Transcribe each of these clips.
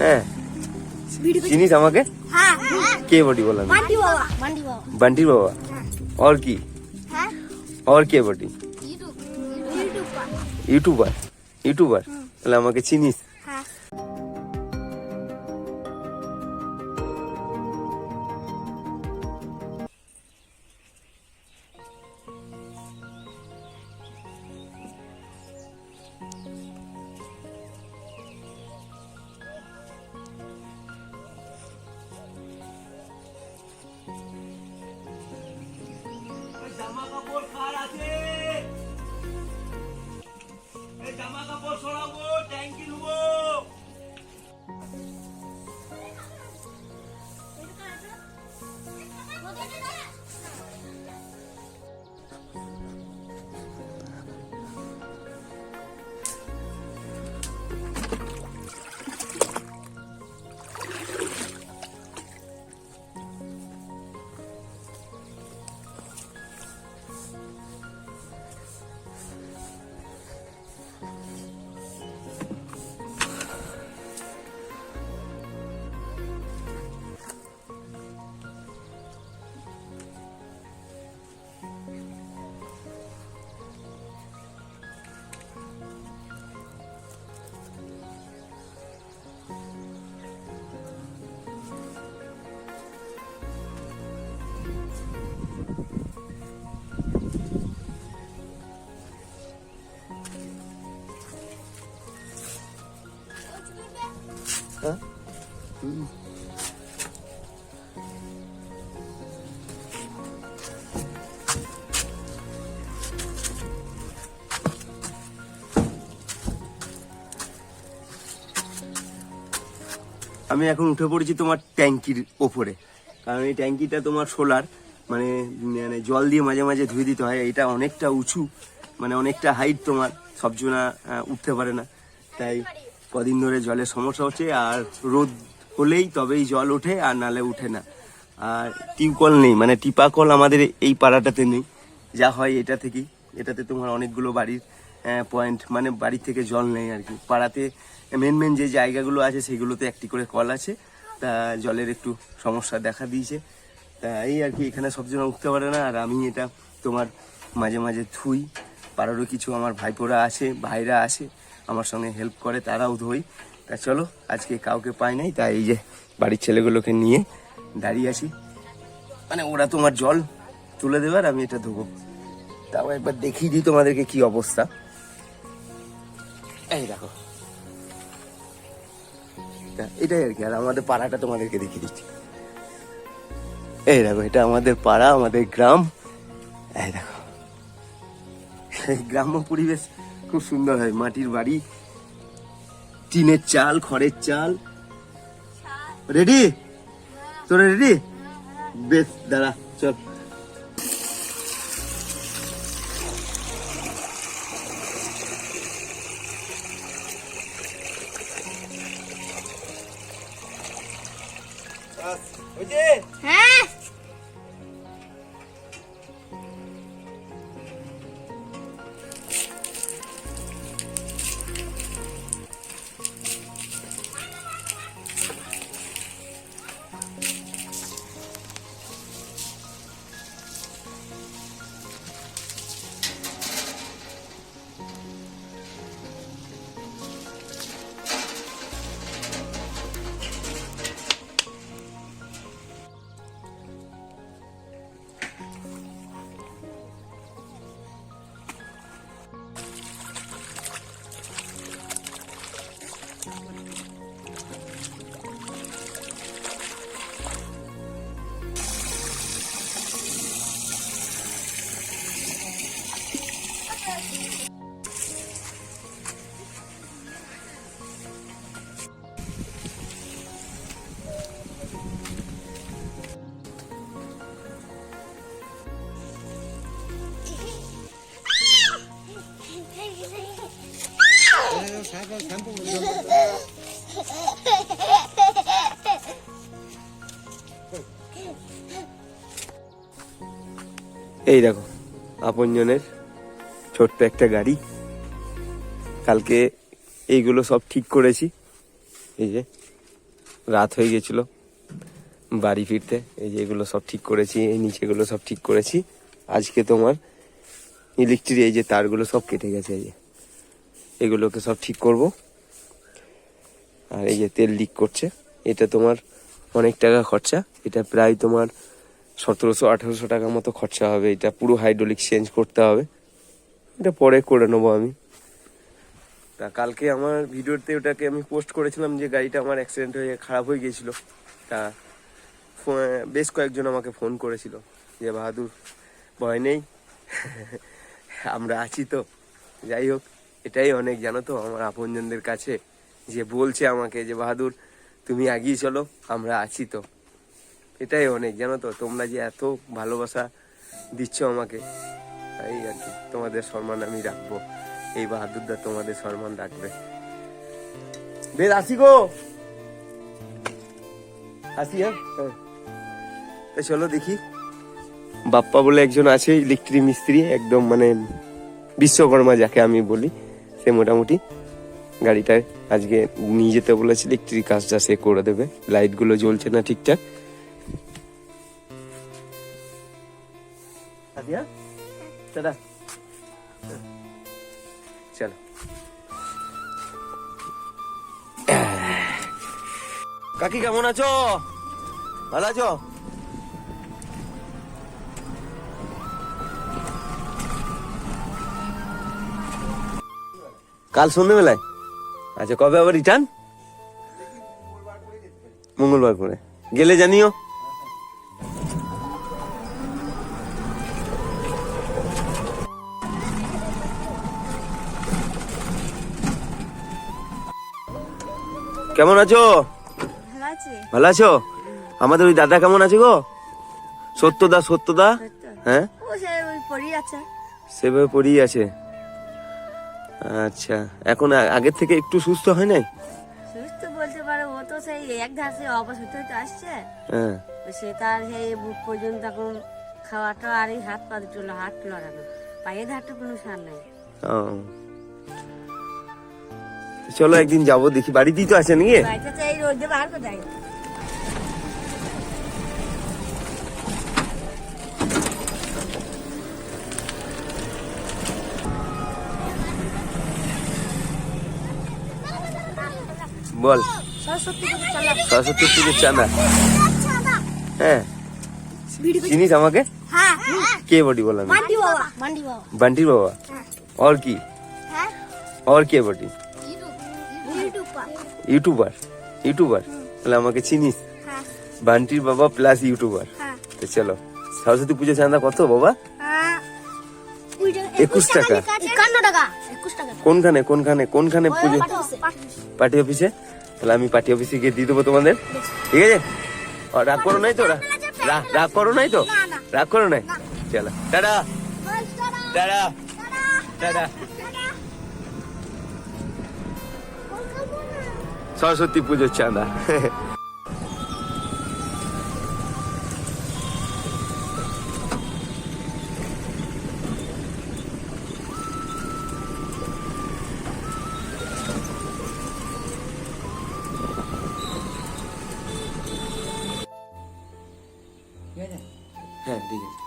হ্যাঁ চিনিস আমাকে? কে বটি বলা? বান্টি বাবা। और की? और কে বটি? ইউটিউবার। ইউটিউবার তাহলে আমাকে চিনিস? জামা কাপড় কার আছে? এই জামা কাপড় সরাবো, ট্যাঙ্কি ধুবো। হ্যাঁ আমি এখন উঠে পড়েছি তোমার ট্যাঙ্কির ওপরে, কারণ এই ট্যাঙ্কিটা তোমার সোলার, মানে জল দিয়ে মাঝে মাঝে ধুয়ে দিতে হয়। এটা অনেকটা উঁচু, মানে অনেকটা হাইট, তোমার সবজনা উঠতে পারে না, তাই কদিন ধরে জলের সমস্যা হচ্ছে। আর রোদ হলেই তবেই জল ওঠে, আর নালে উঠে না। আর টিউবকল নেই, মানে টিপা কল আমাদের এই পাড়াটাতে নেই, যা হয় এটা থেকেই। এটাতে তোমার অনেকগুলো বাড়ির পয়েন্ট, মানে বাড়ি থেকে জল নেই আর কি। পাড়াতে মেন মেন যে জায়গাগুলো আছে সেগুলোতে একটি করে কল আছে, তা জলের একটু সমস্যা দেখা দিয়েছে। তা এই আর কি, এখানে সবজনা উঠতে পারে না। আর আমি এটা তোমার মাঝে মাঝে ধুই। পাড়ারও কিছু আমার ভাইপোরা আছে, ভাইরা আসে আমার সঙ্গে হেল্প করে, তারাও ধোই। তা চলো, আজকে কাউকে পাই নাই, তাই এই যে বাড়ির ছেলেগুলোকে নিয়ে দাঁড়িয়ে আছি। মানে ওরা তোমার জল তুলে দেবে আর আমি এটা ধোবো। তাও একবার দেখিয়ে দিই তোমাদেরকে কি অবস্থা। এই দেখো, এটাই আর কি। আর আমাদের পাড়াটা তোমাদেরকে দেখিয়ে দিচ্ছি। এই দেখো, এটা আমাদের পাড়া, আমাদের গ্রাম। এই দেখো, গ্রাম্য পরিবেশ খুব সুন্দর হয়। মাটির বাড়ি, টিনের চাল, খড়ের চাল। রেডি? তোরা রেডি? বেশ, দাঁড়া, চল। হ্যাঁ এই দেখো আপনজনের ছোট্ট একটা গাড়ি, কালকে এইগুলো সব ঠিক করেছি। এই যে রাত হয়ে গেছিল বাড়ি ফিরতে, এই যে এগুলো সব ঠিক করেছি, এই নিচেগুলো সব ঠিক করেছি। আজকে তোমার ইলেকট্রিক এই যে তারগুলো সব কেটে গেছে, এই যে এগুলোকে সব ঠিক করব। আর এই যে তেল লিক করছে, এটা তোমার অনেক টাকা খরচা, এটা প্রায় তোমার 1700-1800 টাকার মতো খরচা হবে। এটা পুরো হাইড্রোলিক চেঞ্জ করতে হবে, এটা পরে করে নেবো আমি। তা কালকে আমার ভিডিওতে ওটাকে আমি পোস্ট করেছিলাম যে গাড়িটা আমার অ্যাক্সিডেন্ট হয়ে খারাপ হয়ে গিয়েছিল। তা বেশ কয়েকজন আমাকে ফোন করেছিল যে বাহাদুর ভয় নেই, আমরা আছি তো। যাই হোক, এটাই অনেক, জানো তো, আমার আপনজনদের কাছে যে বলছে আমাকে যে বাহাদুর তুমি এগিয়ে চলো, আমরা আছি তো। এটাই অনেক, জানো তো, তোমরা যে এত ভালোবাসা দিচ্ছ আমাকে, তাই আর কি। তোমাদের সম্মান আমি রাখবো, এই বাহাদুরদা তোমাদের সম্মান রাখবে। বেশ আসি গো, আসি। হ্যাঁ, চলো দেখি। বাপ্পা বলে একজন আছে ইলেকট্রিক মিস্ত্রি, একদম মানে বিশ্বকর্মা যাকে আমি বলি, সে মোটামুটি গাড়িটায় আজকে নিয়ে যেতে বলেছে, ইলেকট্রিক কাজটা সে করে দেবে। লাইটগুলো জ্বলছে না ঠিকঠাক। চলো কাকি, কেমন আছো? ভালো আছো? কাল সন্ধ্যেবেলায়? আচ্ছা, কবে আবার রিটার্ন? মঙ্গলবার করে গেলে জানিও। কেমন আছো? ভালো আছো? আমাদের ওই দাদা কেমন আছে গো? সত্যদা। হ্যাঁ, সেভাবে পড়েই আছে। আচ্ছা, এখন আগের থেকে একটু সুস্থ হয় নাই? সুস্থ বলতে পারো, ও তো সেই এক ধাসে অবস্থা হতে আসছে। হ্যাঁ, সে তার সেই বুক পর্যন্ত এখন খাওয়াটা আর এই হাত পা দুটো হাত লড়ানো, পায়ে ধারটা কোনো সার নাই। ও, চলো একদিন যাবো, দেখি। বাড়িতেই তো আছে নাকি? বাড়িতে এই রোদে বার করে দেয়। বল। সরস্বতী পুজোর চাঁদা? হ্যাঁ, চিনিস আমাকে? কে বটি বল? বান্টির বাবা। और কি? और কে বটি? ইউটিউবার। তাহলে আমাকে চিনিস? বান্টির বাবা প্লাস ইউটিউবার। তো চলো, সরস্বতী পুজো চাঁদা কত বাবা? 21 টাকা। কোনখানে পুজো? পার্টি অফিসে? তাহলে আমি পার্টি অফিসে গিয়ে দিয়ে দেবো তোমাদের, ঠিক আছে? আর রাগ করো নাই তো? রাগ করো নাই তো? রাগ করো নাই? চলো, টাটা। সরস্বতী পুজোর চাঁদা। হ্যাঁ, ঠিক আছে।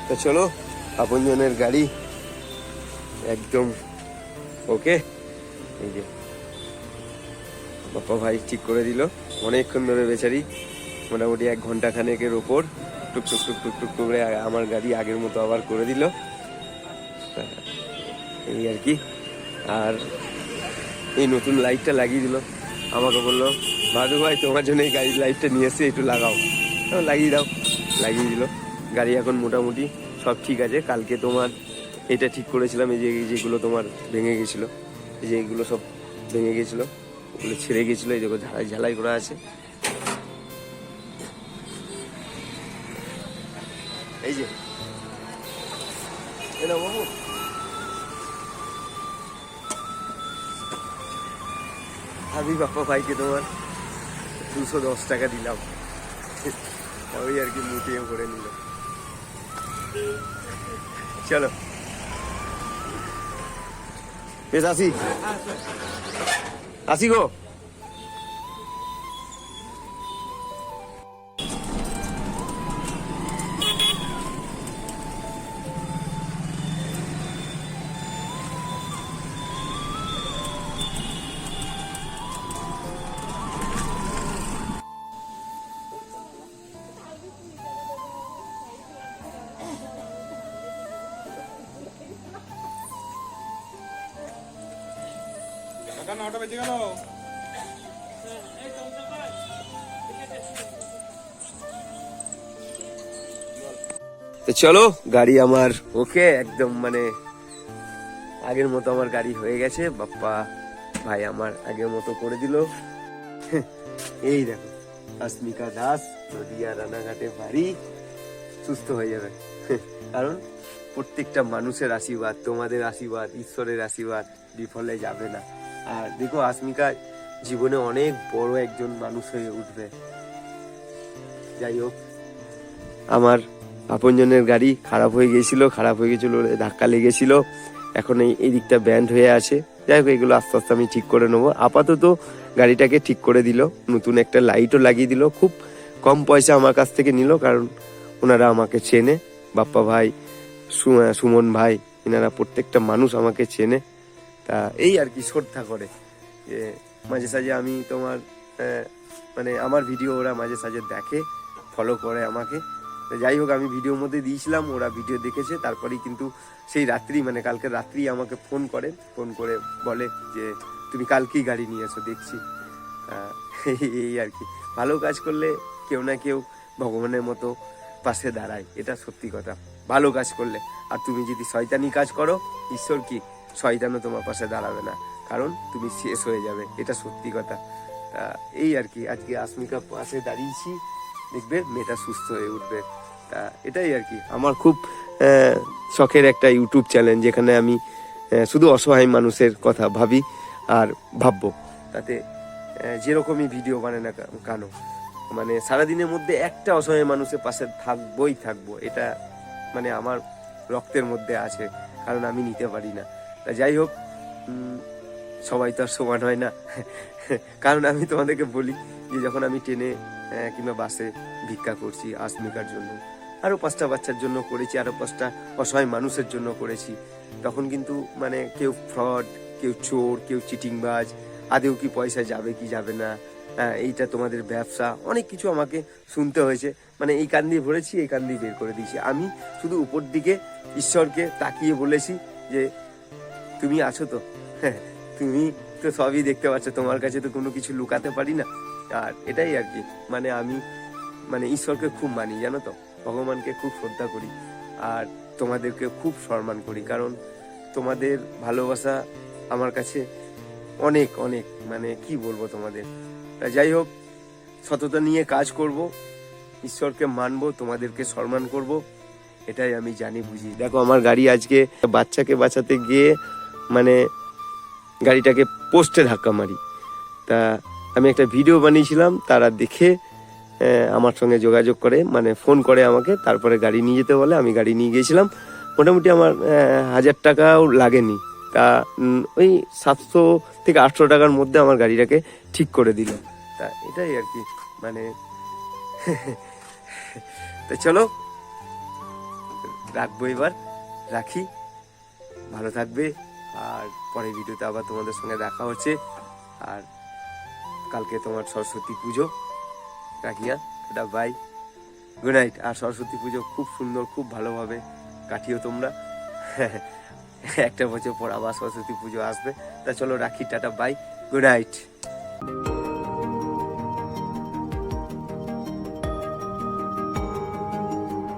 তো চলো, আপনজনের গাড়ি একদম ওকে। এই যে বাপ্পা ভাই ঠিক করে দিল, অনেকক্ষণ ধরে বেচারি, মোটামুটি 1 ঘন্টা খানেকের ওপর টুকটুক করে আমার গাড়ি আগের মতো আবার করে দিল। এই আর কি। আর এই নতুন লাইটটা লাগিয়ে দিল, আমাকে বললো ভাদু ভাই তোমার জন্য এই গাড়ির লাইটটা নিয়ে এসে একটু লাগাও, লাগিয়ে দাও, লাগিয়ে দিল। গাড়ি এখন মোটামুটি সব ঠিক আছে। কালকে তোমার এটা ঠিক করেছিলাম, এই যে যেগুলো তোমার ভেঙে গেছিলো, এই যে এইগুলো সব ভেঙে গেছিলো, ওগুলো ছেড়ে গেছিলো, এই দেখো ঝালাই ঝালাই করা আছে। এই যে এটা বাবু আমি বাপ্পা ভাইকে তোমার 210 টাকা দিলাম, ওই আর কি মুটিয়ে করে নিল। চলো বেশ আসি, আসি গো। তো চলো, গাড়ি আমার ওকে একদম, মানে আগের মতো আমার গাড়ি হয়ে গেছে। বাপ্পা ভাই আমার আগের মতো করে দিল। এই দেখো আসমিকা দাস নদিয়া রানাঘাটে বাড়ি, সুস্থ হয়ে যাবে। কারণ প্রত্যেকটা মানুষের আশীর্বাদ, তোমাদের আশীর্বাদ, ঈশ্বরের আশীর্বাদ বিফলে যাবে না। আর দেখো আসমিকা জীবনে অনেক বড় একজন মানুষ হয়ে উঠবে। যাই হোক, আমার আপনজনের গাড়ি খারাপ হয়ে গেছিল, ধাক্কা লেগেছিল, এখন এই দিকটা ব্যান্ড হয়ে আছে। যাই হোক, এগুলো আস্তে আস্তে আমি ঠিক করে নেবো। আপাতত গাড়িটাকে ঠিক করে দিল, নতুন একটা লাইটও লাগিয়ে দিল। খুব কম পয়সা আমার কাছ থেকে নিল, কারণ ওনারা আমাকে চেনে, বাপ্পা ভাই, সুমন ভাই, এনারা প্রত্যেকটা মানুষ আমাকে চেনে। তা এই আর কি, শ্রদ্ধা করে যে মাঝে সাঝে আমি তোমার মানে আমার ভিডিও ওরা মাঝে সাঝে দেখে, ফলো করে আমাকে। যাই হোক, আমি ভিডিওর মধ্যে দিয়েছিলাম, ওরা ভিডিও দেখেছে, তারপরেই কিন্তু সেই রাত্রি, মানে কালকে রাত্রি আমাকে ফোন করে বলে যে তুমি কালকেই গাড়ি নিয়ে এসো, দেখছি। এই আর কি, ভালো কাজ করলে কেউ না কেউ ভগবানের মতো পাশে দাঁড়ায়, এটা সত্যি কথা। ভালো কাজ করলে, আর তুমি যদি শয়তানি কাজ করো, ঈশ্বর কি শয়তানও তোমার পাশে দাঁড়াবে না, কারণ তুমি শেষ হয়ে যাবে, এটা সত্যি কথা। এই আর কি, আজকে আসমিকা পাশে দাঁড়িয়েছি, দেখবে মেয়েটা সুস্থ হয়ে উঠবে। তা এটাই আর কি, আমার খুব শখের একটা ইউটিউব চ্যানেল, যেখানে আমি শুধু অসহায় মানুষের কথা ভাবি আর ভাববো। তাতে যেরকমই ভিডিও বানায় না কেন, মানে সারাদিনের মধ্যে একটা অসহায় মানুষের পাশে থাকবো, এটা মানে আমার রক্তের মধ্যে আছে, কারণ আমি নিতে পারি না। তা যাই হোক, সবাই তো আর সমান হয় না। কারণ আমি তোমাদেরকে বলি যে যখন আমি ট্রেনে কিংবা বাসে ভিক্ষা করছি আসমিকার জন্য, আরও 5টা বাচ্চার জন্য করেছি, আরও 5টা অসহায় মানুষের জন্য করেছি, তখন কিন্তু মানে কেউ ফ্রড, কেউ চোর, কেউ চিটিংবাজ, আদেও কি পয়সা যাবে কি যাবে না, এইটা তোমাদের ব্যবসা, অনেক কিছু আমাকে শুনতে হয়েছে। মানে এই কান দিয়ে ভরেছি, এই কান দিয়ে বের করে দিয়েছি। আমি শুধু উপর দিকে ঈশ্বরকে তাকিয়ে বলেছি যে তুমি আছো তো, তুমি তো সবই দেখতে পাচ্ছ, তোমার কাছে তো কোনো কিছু লুকাতে পারি না। আর এটাই আর কি, মানে আমি মানে ঈশ্বরকে খুব মানি, জানো তো, ভগবানকে খুব শ্রদ্ধা করি, আর তোমাদেরকে খুব সম্মান করি, কারণ তোমাদের ভালোবাসা আমার কাছে অনেক অনেক, মানে কি বলবো তোমাদের। যাই হোক, সততা নিয়ে কাজ করব, ঈশ্বরকে মানবো, তোমাদেরকে সম্মান করব, এটাই আমি জানি বুঝি। দেখো আমার গাড়ি আজকে বাচ্চাকে বাঁচাতে গিয়ে মানে গাড়িটাকে পোস্টে ধাক্কা মারি। তা আমি একটা ভিডিও বানিয়েছিলাম, তারা দেখে আমার সঙ্গে যোগাযোগ করে, মানে ফোন করে আমাকে, তারপরে গাড়ি নিয়ে যেতে বলে। আমি গাড়ি নিয়ে গিয়েছিলাম, মোটামুটি আমার 1000 টাকাও লাগেনি। তা ওই 700 থেকে 800 টাকার মধ্যে আমার গাড়িটাকে ঠিক করে দিল। তা এটাই আর কি, মানে তা চলো রাখবো, এবার রাখি, ভালো থাকবে। আর পরের ভিডিওতে আবার তোমাদের সঙ্গে দেখা হচ্ছে। আর কালকে তোমার সরস্বতী পুজো, রাখিয়া এটা বাই, গুড নাইট। আর সরস্বতী পুজো খুব সুন্দর, খুব ভালোভাবে কাটিও তোমরা। একটা বছর পর আবার সরস্বতী পুজো আসবে। তা চলো রাখি, টাটা, বাই, গুড নাইট।